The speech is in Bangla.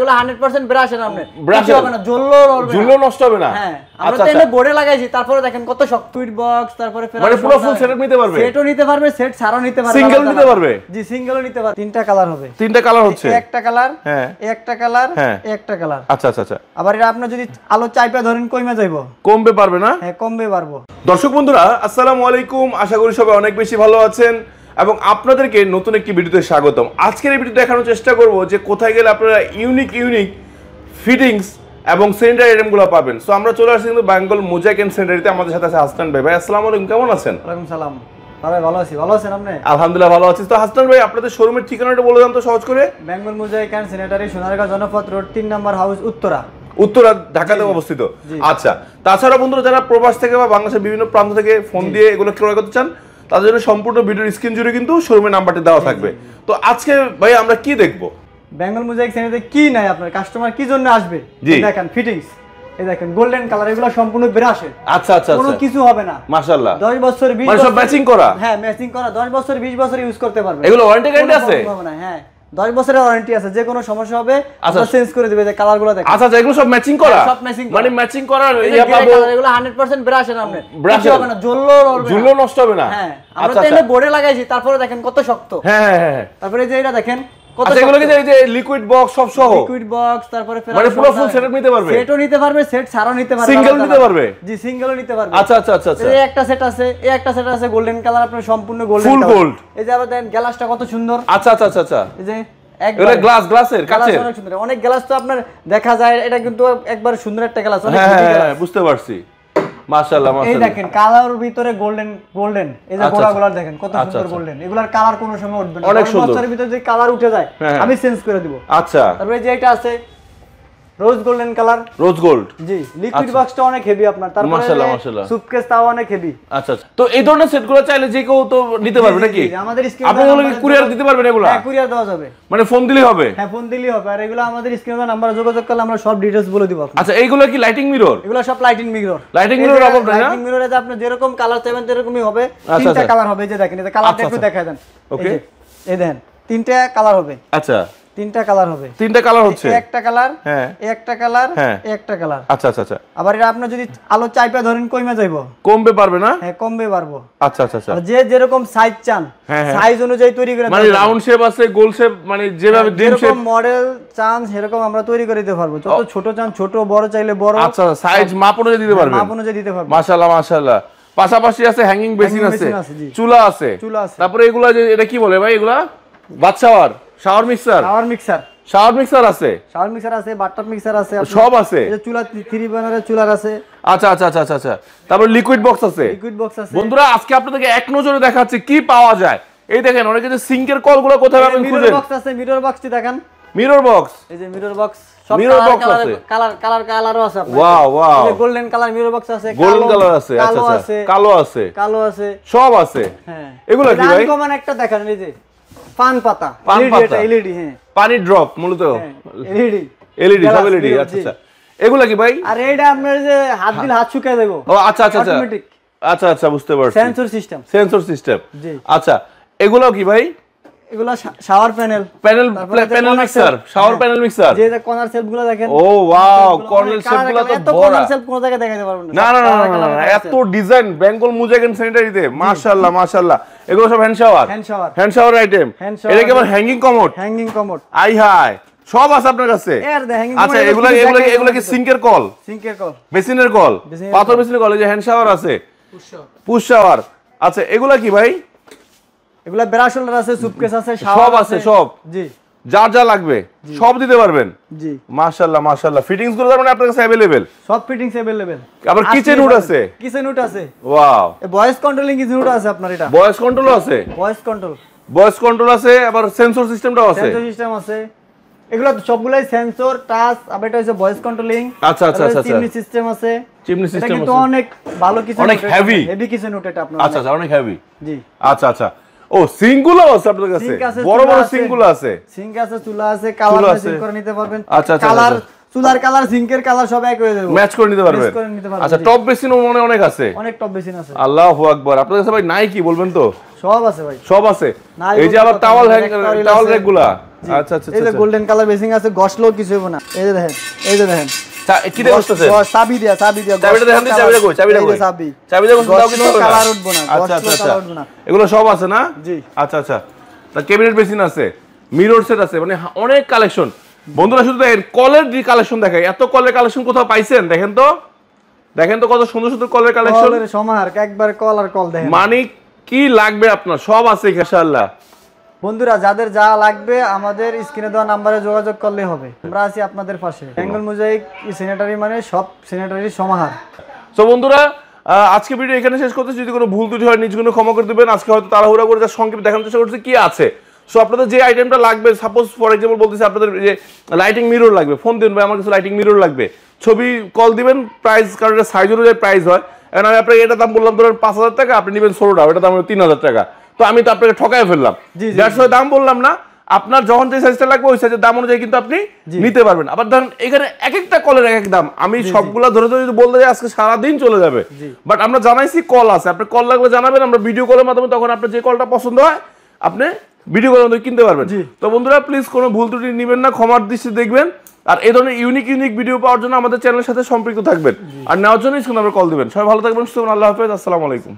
এগুলো 100% ব্রাশের আপনি ব্রাশ হবে না, জ্বললেও নষ্ট হবে না। হ্যাঁ, আমরা তো এনে বোর্ডে লাগাইছি, তারপরে দেখেন কত শক্ত সুইট বক্স, তারপরে মানে পুরো ফুল সেটআপ নিতে পারবে, সেটও নিতে পারবে, সেট ছাড়াও নিতে পারবে, সিঙ্গেল নিতে পারবে। জি সিঙ্গেলও নিতে পারবে। তিনটা কালার হবে, তিনটা কালার হচ্ছে, একটা কালার, হ্যাঁ একটা কালার, হ্যাঁ একটা কালার। আচ্ছা আচ্ছা আচ্ছা। আবার এটা আপনি যদি আলো চাইপা ধরেন কমে যাইবো, কমবে পারবে না? হ্যাঁ কমবে পারবো। দর্শক বন্ধুরা আসসালামু আলাইকুম, আশা করি সবাই অনেক বেশি ভালো আছেন এবং আপনাদেরকে নতুন একটি ভিডিওতে স্বাগতম। আজকের এই ভিডিও দেখানোর চেষ্টা করব যে কোথায় গেলে আপনারা ইউনিক ফিটিংস এবং স্যানিটারি আইটেমগুলো পাবেন। সো আমরা চলে আসছি কিন্তু বেঙ্গল মোজাইক এন্ড স্যানিটারিতে। আমাদের সাথে আছে হাসান ভাই। ভাই আসসালামু আলাইকুম, কেমন আছেন? ওয়ালাইকুম সালাম ভাই, ভালো আছি। ভালো আছেন আপনি? আলহামদুলিল্লাহ ভালো আছি। তো হাসান ভাই আপনাদের শোরুমের ঠিকানাটা বলে দেন তো সহজ করে। Bengal mosaic and sanitary, Sonargaon Janapath road 3 নম্বর হাউস, উত্তরা, ঢাকাতে অবস্থিত। আচ্ছা, তাছাড়া বন্ধুরা যারা প্রবাস থেকে বা বাংলাদেশের বিভিন্ন প্রান্ত থেকে ফোন দিয়ে এগুলো ক্রয় করতে চান, তাদের জন্য সম্পূর্ণ ভিডিওর স্ক্রিন জুড়ে কিন্তু শোরুমের নাম্বারটি দেওয়া থাকবে। তো আজকে ভাই আমরা কি দেখবো? বেঙ্গল মোজাইক স্যানিটারি কি নাই আপনার কাস্টমার কি জন্য আসবে দেখেন। ফিটিংস এই দেখেন গোল্ডেন কালার, এগুলো সম্পূর্ণ ব্রাশে। আচ্ছা আচ্ছা, কোনো কিছু হবে না, মাশাআল্লাহ। 10 বছর 20 মানে সব ম্যাচিং করা? হ্যাঁ ম্যাচিং করা, 10 বছর 20 বছর ইউজ করতে পারবে। এগুলো ওয়ারেন্টি গ্যারান্টি আছে? হ্যাঁ 10 বছরের ওয়ারেন্টি আছে, যে কোনো সমস্যা হবে আমরা চেঞ্জ করে দেব। এই কালারগুলো দেখেন। আচ্ছা এগুলো সব ম্যাচিং করা? সব ম্যাচিং করা, মানে ম্যাচিং করা ইয়া পাবো। এগুলো 100% ব্রাশের আপনি ব্রাশ হবে না, জ্বললেও নষ্ট হবে না। হ্যাঁ, আমরা তো এনে বোর্ডে লাগাইছি, তারপরে দেখেন কত শক্ত। হ্যাঁ হ্যাঁ, তারপরে এই যে এটা দেখেন কত। আচ্ছা এগুলো কি এই যে লিকুইড বক্স সব সহ? লিকুইড বক্স, তারপরে মানে পুরো ফুল সেটআপ নিতে পারবে? সেটও নিতে পারবে, সেট ছাড়াও নিতে পারবে, সিঙ্গেল নিতে পারবে? জি সিঙ্গেলও নিতে পারবে। আচ্ছা আচ্ছা আচ্ছা আচ্ছা। এই একটা সেট আছে, এই একটা সেট আছে গোল্ডেন কালার, আপনার সম্পূর্ণ গোল্ডেন ফুল গোল্ড। এই যে আবার দেখেন গ্লাসটা কত সুন্দর। আচ্ছা আচ্ছা আচ্ছা আচ্ছা। এই যে এগুলো গ্লাসের কাচের, অনেক সুন্দর। অনেক গ্লাস তো আপনার দেখা যায়, এটা কিন্তু একবার সুন্দর একটা গ্লাস, অনেক হ্যাঁ হ্যাঁ বুঝতে পারছি। মাশাআল্লাহ মাশাআল্লাহ। এই দেখেন কালার ভিতরে গোল্ডেন, এই যে গোড়াগুলো দেখেন কত সুন্দর গোল্ডেন। এগুলার কালার কোনো সময় উঠবে না, অনেক সুন্দর। বছরের ভিতরে যে কালার উঠে যায় আমি চেঞ্জ করে দিব। আচ্ছা, তারপরে যে এটা আছে rose golden colour, rose gold. জি লিকুইড বক্সটা অনেক হেভি আপনার। তারপরে মাশাআল্লাহ মাশাআল্লাহ সুটকেস তাও অনেক হেভি। আচ্ছা আচ্ছা। তো এই ধরনের সেটগুলো চাইলে যে কেউ তো নিতে পারবে নাকি? আমাদের স্ক্রিনে আপনি বলেন কুরিয়ার দিতে পারবেন এগুলো? হ্যাঁ কুরিয়ার দেওয়া যাবে। মানে ফোন দিলেই হবে? হ্যাঁ ফোন দিলেই হবে। আর এগুলো আমাদের স্ক্রিনে নাম্বার যোগাযোগ করলে আমরা সব ডিটেইলস বলে দিব আপনাকে। আচ্ছা এইগুলো কি লাইটিং মিরর? এগুলো সব লাইটিং মিরর। লাইটিং মিরর অবব না? লাইটিং মিররে যে আপনি যেরকম কালার চাইবেন সেরকমই হবে। তিনটা কালার হবে, এই যে দেখেন, এটা কালারটা একটু দেখায় দেন। ওকে এই দেখেন তিনটা কালার হবে। আচ্ছা তিনটা কালার হবে। তিনটা কালার হচ্ছে, একটা কালার, হ্যাঁ একটা কালার, হ্যাঁ একটা কালার। আচ্ছা আচ্ছা আচ্ছা। আবার এটা আপনি যদি আলো চাইপা ধরেন কমে যাইবো, কমবে পারবে না? হ্যাঁ কমবে পারবো। আচ্ছা আচ্ছা আচ্ছা। আর যে যেরকম সাইজ চান সাইজ অনুযায়ী তৈরি করে, মানে রাউন্ড শেপ আছে, গোল শেপ, মানে যেভাবে ডিম শেপ মডেল চান সেরকম আমরা তৈরি করে দিতে পারবো। যত ছোট চান ছোট, বড় চাইলে বড়। আচ্ছা সাইজ মাপ অনুযায়ী দিতে পারবেন? মাপ অনুযায়ী দিতে পারবো। মাশাআল্লাহ মাশাআল্লাহ। পাশাপাশি আছে হ্যাঙ্গিং বেসিন আছে, চুলা আছে। তারপরে এগুলা যে এটা কি বলে ভাই? এগুলা বাথ শাওয়ার মিক্সার আছে, বাথটব মিক্সার আছে, সব আছে। এই যে চুলা 3 বার্নারের চুলার আছে। আচ্ছা আচ্ছা আচ্ছা আচ্ছা। তারপর লিকুইড বক্স আছে। বন্ধুরা আজকে আপনাদেরকে এক নজরে দেখাচ্ছি কি পাওয়া যায়। এই দেখেন অনেকে যে সিঙ্কের কলগুলো কোথায় পাবেন খুঁজেন। মিরর বক্স আছে, মিরর বক্সটি দেখেন। মিরর বক্স, এই যে মিরর বক্স, সব কালারও আছে আপনাদের। Wow wow. এই যে গোল্ডেন কালার মিরর বক্স আছে, গোল্ডেন কালার আছে, আচ্ছা আচ্ছা, কালো আছে, সব আছে। হ্যাঁ এগুলো কি ভাই? কমন একটা দেখেন, এই যে পান পাতা, এলইডি। হ্যাঁ পানি ড্রপ মূলত এলইডি সব এলইডি। আচ্ছা আচ্ছা। এগুলো কি ভাই? আর এইটা আপনার যে হাত দিলে হাত শুকিয়ে যাবে। ও আচ্ছা আচ্ছা আচ্ছা, অটোমেটিক। আচ্ছা আচ্ছা বুঝতে পারছি, সেন্সর সিস্টেম। জি আচ্ছা। এগুলো কি ভাই? এগুলো shower panel mixer, shower panel mixer. যে কর্নার শেলফগুলো দেখেন। ও ওয়াও, কর্নার শেলফগুলো তো বড়। কর্নার শেলফ কোন জায়গায় দেখাইতে পারবেন না। না না না, এত ডিজাইন বেঙ্গল মোজাইক এন্ড স্যানিটারিতে। মাশাআল্লাহ মাশাআল্লাহ। এগুলো সব হ্যান্ড শাওয়ার আইটেম। এটা কি আবার হ্যাঙ্গিং কমোড? আই হাই, সব আছে আপনার কাছে? আচ্ছা এগুলো কি সিঙ্কের কল? বেসিনের কল, পাথর বেসিনের কল। এই যে হ্যান্ড শাওয়ার আছে, পুশ শাওয়ার। আচ্ছা এগুলো কি ভাই? এগুলা ব্রাশ হোল্ডার আছে, সুটকেস আছে, সব আছে সব। জি যা লাগবে সব দিতে পারবেন। জি মাশাআল্লাহ মাশাআল্লাহ। ফিটিংস গুলো মানে আপনার কাছে अवेलेबल? সব ফিটিংস अवेलेबल। আবার কিচেন হুড আছে? কিচেন হুড আছে। ওয়াও। এই ভয়েস কন্ট্রোলিং কিচেন হুড আছে আপনার। এটা ভয়েস কন্ট্রোলও আছে? ভয়েস কন্ট্রোল আছে, আবার সেন্সর সিস্টেমটাও আছে। সেন্সর সিস্টেম আছে। এগুলা সবগুলাই সেন্সর, টাচ, আবার এটা হচ্ছে ভয়েস কন্ট্রোলিং। আচ্ছা আচ্ছা আচ্ছা। চিমনি সিস্টেম আছে। এটা কিন্তু অনেক ভালো কিচেন, অনেক হেভি কিচেন হুড এটা আপনার। আচ্ছা আচ্ছা অনেক হেভি। জি আচ্ছা আচ্ছা। ও সিঙ্কগুলো আছে আপনাদের কাছে? বড় বড় সিঙ্কগুলো আছে। সিঙ্ক আছে, চুলা আছে, কালার ম্যাচিং করে নিতে পারবেন। আচ্ছা আচ্ছা। কালার, চুলার কালার, সিঙ্কের কালার সব এক হয়ে যাবে, ম্যাচ করে নিতে পারবেন। আচ্ছা টপ বেসিনও মনে অনেক আছে? অনেক টপ বেসিন আছে। আল্লাহু আকবার। আপনাদের কাছে ভাই নাই কি বলবেন তো? সব আছে ভাই, সব আছে। এই যে আবার টাওয়াল রেকগুলা, আচ্ছা আচ্ছা এই যে গোল্ডেন কালার বেসিং আছে, গসলো কিছু হবে না। এই যে দেখেন, এই যে দেখেন কি রে বসতেছে চাবি দিয়া চাবিটা দেখেন দিন, চাবিটা কই, চাবিটা কই, চাবিটা কোন দাও কিছু হবে না, কালার উঠবো না, আচ্ছা আচ্ছা কালার উঠবো না। এগুলো সব আছে না? জি আচ্ছা আচ্ছা। তা ক্যাবিনেট বেসিন আছে, মিরর সেট আছে, মানে অনেক কালেকশন। বন্ধুরা শুধু দেখেন কলের কালেকশন দেখাই, এত কলের কালেকশন কোথাও পাইছেন? দেখেন তো, দেখেন তো কত সুন্দর সুন্দর কলের কালেকশন, কলের সমাহার, একবার কল আর কল দেখেন। মানে কি লাগবে আপনার সব আছে ইনশাআল্লাহ। বন্ধুরা যাদের যা লাগবে আমাদের স্ক্রিনে দেওয়া নম্বরে যোগাযোগ করলে হবে, আমরা আছি আপনাদের পাশে। বেঙ্গল মোজাইক স্যানিটারি মানে সব স্যানিটারি সমাহার। তো বন্ধুরা আজকে ভিডিও এখানে শেষ করতেছি। যদি কোনো ভুল ত্রুটি হয় নিজ গুণ ক্ষমা করে দিবেন। আজকে হয়তো তাড়াহুড়া করে যা সংক্ষেপে দেখানোর চেষ্টা করছি কি আছে। সো আপনাদের যে আইটেমটা লাগবে, সাপোজ ফর এক্সাম্পল বলতেছি আপনাদের যে লাইটিং মিরর লাগবে, ফোন দিন ভাই আমার কিছু লাইটিং মিরর লাগবে, ছবি কল দিবেন, প্রাইস কারণ এটা সাইজ অনুযায়ী প্রাইস হয়। এখন আমি আপনাকে এটা দাম বললাম ধরেন 5,000 টাকা, আপনি নেবেন 16টা, এটা দাম 3,000 টাকা, তো আমি তো আপনাকে ঠকায় ফেললাম। 150 দাম বললাম না, আপনার যখন যে সাইজটা লাগবে ওই সাইজের দাম অনুযায়ী কিন্তু আপনি নিতে পারবেন। আবার ধরেন এখানে এক একটা কলের এক এক দাম, আমি সবগুলা ধরে ধরে যদি বলতে যাই আজকে সারাদিন চলে যাবে। বাট আমরা জানাইছি কল আছে, আপনি কল লাগলে জানাবেন, আমরা ভিডিও কলের মাধ্যমে তখন আপনার যে কলটা পছন্দ হয় আপনি ভিডিও কলের মাধ্যমে কিনতে পারবেন। তো বন্ধুরা প্লিজ কোনো ভুল ত্রুটি নেবেন না, ক্ষমার দৃষ্টি দেখবেন। আর এই ধরনের ইউনিক ভিডিও পাওয়ার জন্য আমাদের চ্যানেলের সাথে সম্পৃক্ত থাকবেন, আর নেওয়ার জন্য স্ক্রিনে আমরা কল দিবেন। সবাই ভালো থাকবেন, সুস্থ থাকবেন, আল্লাহ হাফেজ, আসসালামু আলাইকুম।